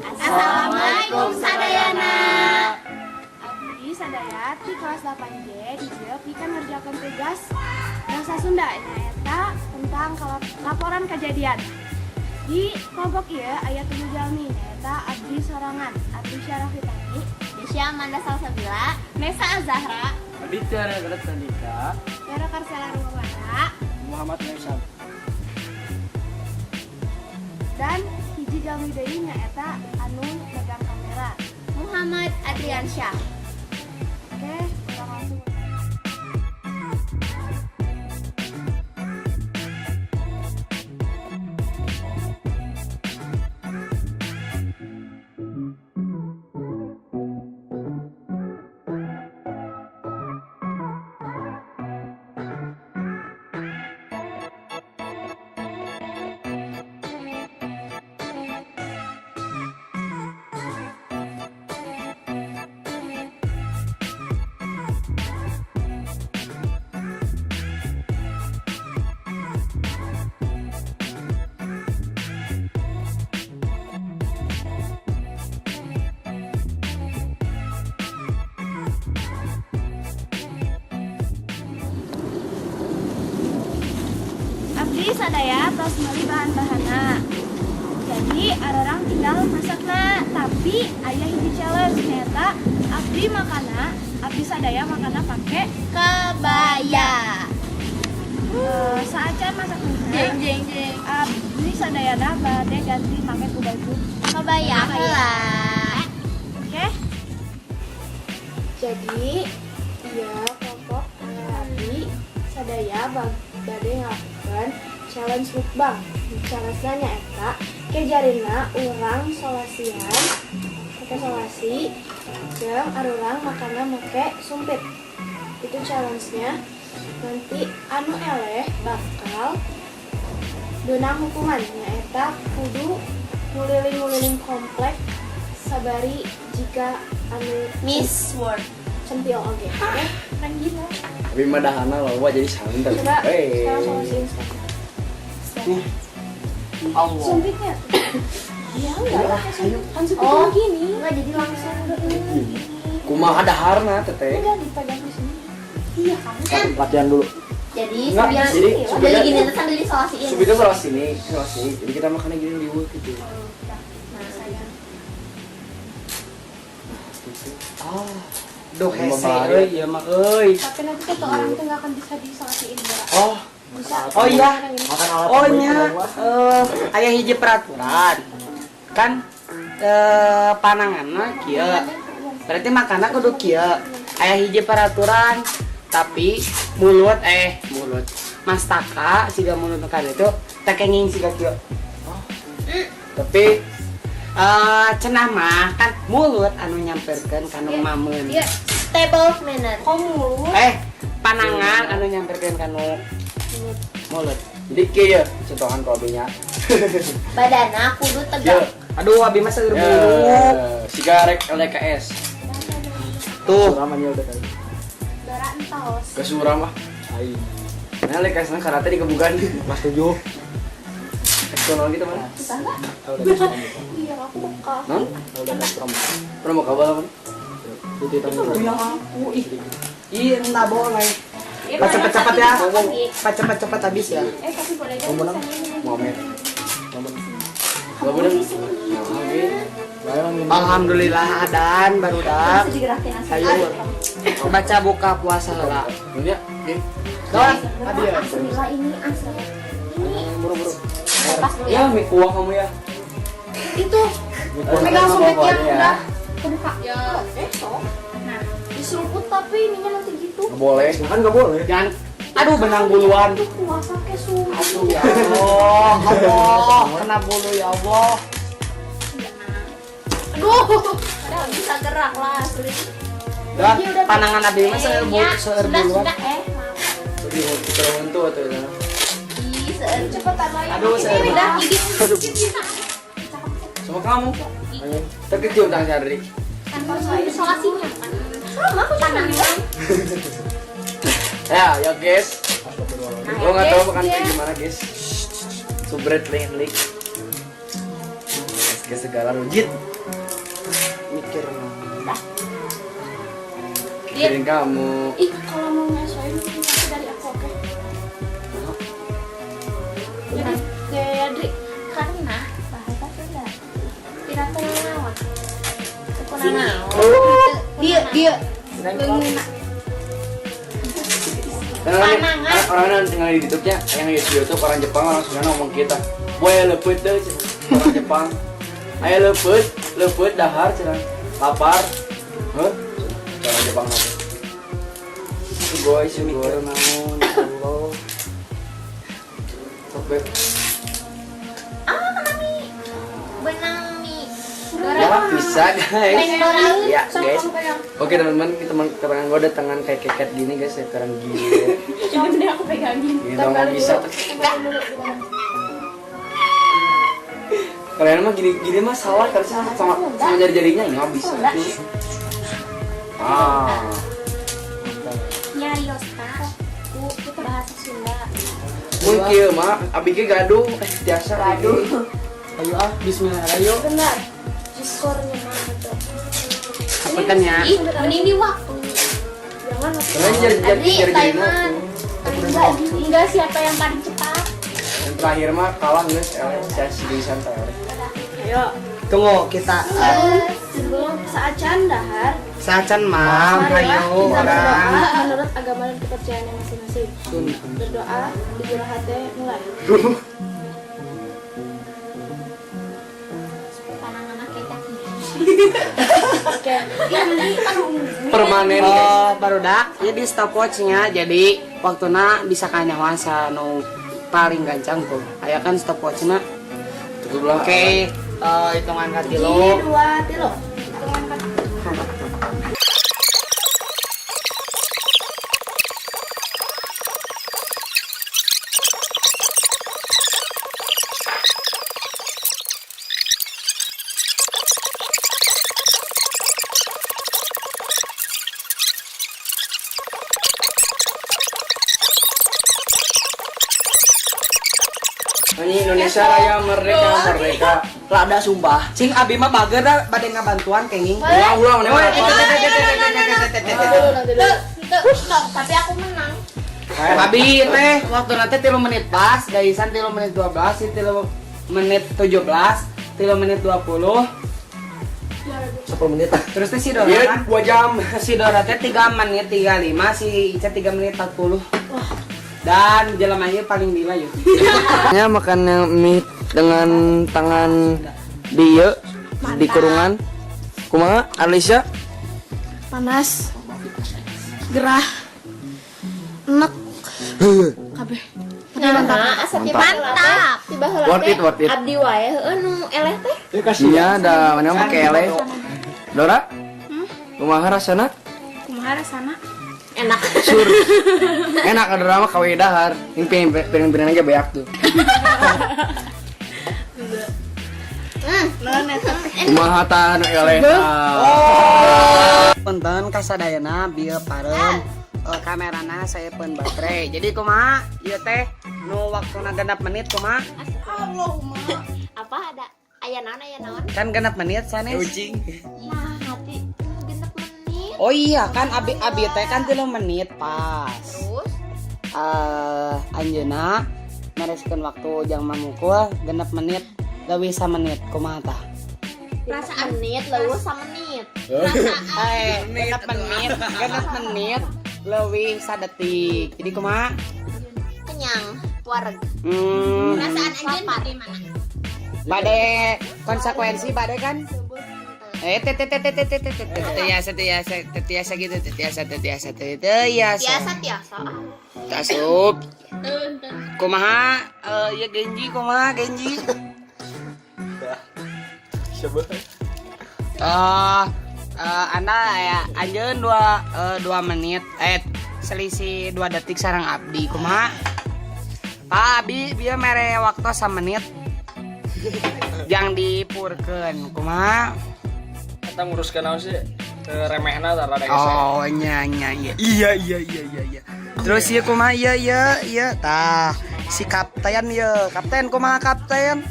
Assalamualaikum sadayana. Abdi sadaya di kelas 8G di Jep kan ngerjakan tugas bahasa Sunda eta tentang laporan kejadian. Di kelompok ieu aya 7 jalmi eta Abdi sorangan, Abdi Syarafitani, Desya Amanda Salsabila, Nesa Azahra, Aditya Regalat Sandika, Vera Karsela Rumawara, Muhammad Naisam. dan hiji jalmi deui nyaeta anu megang kamera. Muhammad Adriansyah. Oke, kita langsung. Abdi sadaya tos meuli bahan-bahana. Jadi ararang tinggal masakna, tapi aya hiji challenge nyata abdi makana, abdi sadaya makana pake Kebaya. saacan masakna. Jeng jeng jeng. Abdi sadayana bade ganti make ku baju. Kebaya heula. Oke. Jadi ya kelompok abdi sadaya bade ngelakukan challenge mukbang. Challenge-nya nyaeta kejarina urang solasian pakai solasi jeung arurang makana make sumpit. Itu challenge-nya. Nanti anu eleh bakal beunang hukuman nyaeta kudu nguliling-nguliling komplek sabari jika anu Miss World. centil oke. Oke, kan gitu. Tapi madahana loba jadi santer. Coba sekarang solasiin sekarang. Allah. Sumpitnya. Ya enggak pakai sumpit. Kan sumpitnya gini. Enggak jadi langsung. Kumaha daharna teteh. Enggak dipegang di sini. Iya kan. Latihan dulu. Jadi Enggak, sambil jadi sambil gini terus sambil disolasiin. Subitnya salah sini. Jadi kita makannya gini di mulut gitu. Nah, saya. Ah. Duh hese euy ieu mah euy. Tapi nanti kata orang itu nggak akan bisa disolasiin Mbak. Oh. Bisa. Oh iya. Makan alat Oh pembelit nya kedua. aya hiji peraturan. Kan pananganna kieu. Berarti makanna kudu kieu. Aya hiji peraturan tapi mulut mastaka siga mulut kan itu tekenging siga kieu. Tapi cenah mah kan mulut anu nyamperkeun kanu mameun. Iya, table manner. Kamu Panangan anu nyamperkeun kanu mulut. Jadi kieu contohan kopinya. Badana kudu Yo, tegak. aduh abi mah seueur bulu. Siga rek LKS. Tuh, Suramanya udah kali. bara entaos. Ke Suram mah. Aing. Nah LKS nang karate dikebukan. Mas 7. Eksternal gitu mana? Bisa nggak? Iya aku buka. Non? Udah pramuka bala mana? Itu itu yang aku ih. Iya, enggak boleh. Pak cepet-cepet ya. Pak cepet-cepet habis ya. Tapi boleh aja Mau menang? misalnya. Muhammad. Gak bener? Alhamdulillah adan barudak. Bisa digerakin asli. Sayur. Baca buka puasa heula. Iya, gini. Kawan, Tadi ya. Alhamdulillah ini asli. Buru-buru. Lepas dulu Ya, ya. mie kuah kamu ya. Itu Kuah megang sama sumpit bawahnya yang ya. udah kebuka. Ya, sok. Nah, diseruput tapi ininya nanti gitu. Nggak boleh. Kan nggak boleh. Jangan aduh benang buluan. Itu puasa ke sumpit. Aduh ya Allah, Allah, kena bulu ya Allah. Aduh. Padahal bisa gerak lah, sulit. Dan panangan abi mah seueur Sudah, buluan. sudah. Jadi mau kita untuk atau ya? Di seueur Cepetan lagi. Aduh, Ini saya udah maaf. gigit. Sama kamu. Ayo. Terkejut tang Syadri. Tanpa saya isolasinya kan. sama aku tangannya. Ya guys. Lo nggak tahu makan Iya. kayak gimana guys? Subret link. ke segala rujit. Mikir. Pikirin kamu. Ih, kalau mau nyesuaiin pasti dari aku, oke? Jadi Karena bahasa Sunda. Tidak terlawan. sini. Dia. Leungna. Orang tinggal di YouTube-nya, yang di YouTube orang Jepang langsung ngomong kita. Boy lepet deh, orang Jepang. Ayo lepet dahar cenah. Lapar. Heh. Orang Jepang ngomong. Boy Mikir naon Allah. Sok beb. Benang mie. Ya bisa guys. Dorang. Ya guys. Oke teman-teman, kita keterangan gue ada tangan kayak keket gini guys, sekarang gini. Coba deh aku pegangin. Gitu nggak bisa. Kalian mah gini mah salah karena sama jari-jarinya nggak bisa. Ah. Nyariosna. Itu bahasa Sunda. Mungkin mah abi ge gaduh biasa gaduh. Ayo bismillah ayo. Benar. Skornya mah betul. Apa kan ya? Ih, mending di waktu. Jangan waktu. Kalian jari-jarinya Enggak siapa yang paling cepat. yang terakhir mah kalah guys, saya sih santai. Ayo. Tunggu kita Sebelum saacan dahar. sacan mam Mari ayo kita berdoa orang. menurut agama dan kepercayaan yang masing-masing. Berdoa di hati mulai. Panangan kita. Oke. Iya nanti kan Permanen guys. Oh, barudak. Jadi stopwatch-nya jadi waktuna bisa kanyawan nu paling gancang tuh. Aya kan stopwatch-na. Cukup lah. Oke, hitungan ka 3. 2, 3. Hitungan kan. Nyanyi Indonesia Raya merdeka merdeka. Lada sumpah. Cing abi mah bager da bade ngabantuan kenging. Ulang nih. Tapi aku menang. Abi teh waktu nanti 3 menit pas, gaisan 3 menit 12, 3 menit 17, 3 menit 20. 10 menit. Terus teh si Dora Iya, kan 2 jam. si Dora teh 3 menit 35, si Ica 3 menit 40. Dan jelamanya paling lila yuk. Ya makan mie dengan tangan dia di kurungan. Kumaha Alicia? Panas. Gerah. Enak. Kabeh. Mantap. Tiba heula Worth it. Abdi wae heueuh nu eleh teh. Iya, ada mana mah kele. Dora? Kumaha rasana? Kumaha rasana? Enak. Sur. Enak ada mah kawe dahar. Ini piring-piring aja banyak tuh. Kumaha tah nu eleh. Punten kasadayana bieu parem kamerana saya pun baterai. Jadi kumaha ieu teh nu waktuna 6 menit kumaha? Apa ada aya naon? Kan 6 menit sanes. Kucing. Nah, hati genep menit. Oh iya kan abi teh kan 3 menit pas. Terus Anjeuna mereskeun waktu jang mamukul 6 menit gawe 1 menit kumaha tah? perasaan menit leuweh samenit. 6 menit leuwih 1 detik. Jadi kumaha? Kenyang, puareg. Perasaan anjeun bagaimana? Bade konsekuensi bade kan? Tetiasa gitu, tetiasa. Biasa. Tasup. Kumaha? Ya Genji, kumaha Genji? Coba. Anda ya anjeun 2 menit selisih 2 detik sareng abdi kumaha? Pak abdi bieu mere waktu 1 menit. Yang dipurkeun kumaha? Kita nguruskan naon sih? Remehna tah rada Oh nya iya. Terus ieu kumaha iya tah si kapten ieu. Kapten kumaha kapten?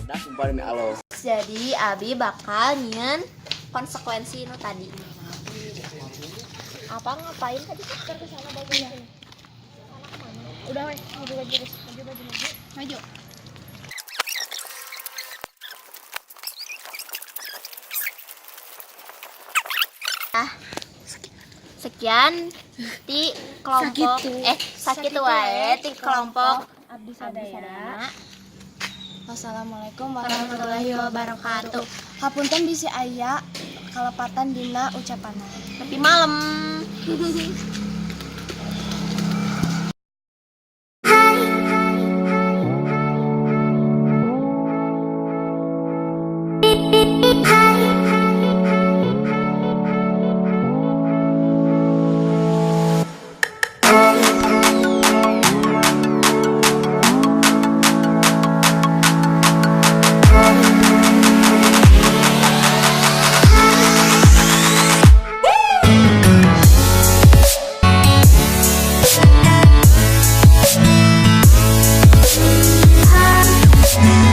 Dah sumpah demi Allah. Jadi Abi bakal nyen konsekuensi nu tadi. Apa ngapain tadi? Ke sana bagian sini. Udah weh, maju guys. Maju. Sekian di kelompok sakitu wae di kelompok Abdi sadaya. sadaya. Wassalamualaikum warahmatullahi wabarakatuh. Hapunten bisi aya kalepatan dina ucapanna. Tapi malam.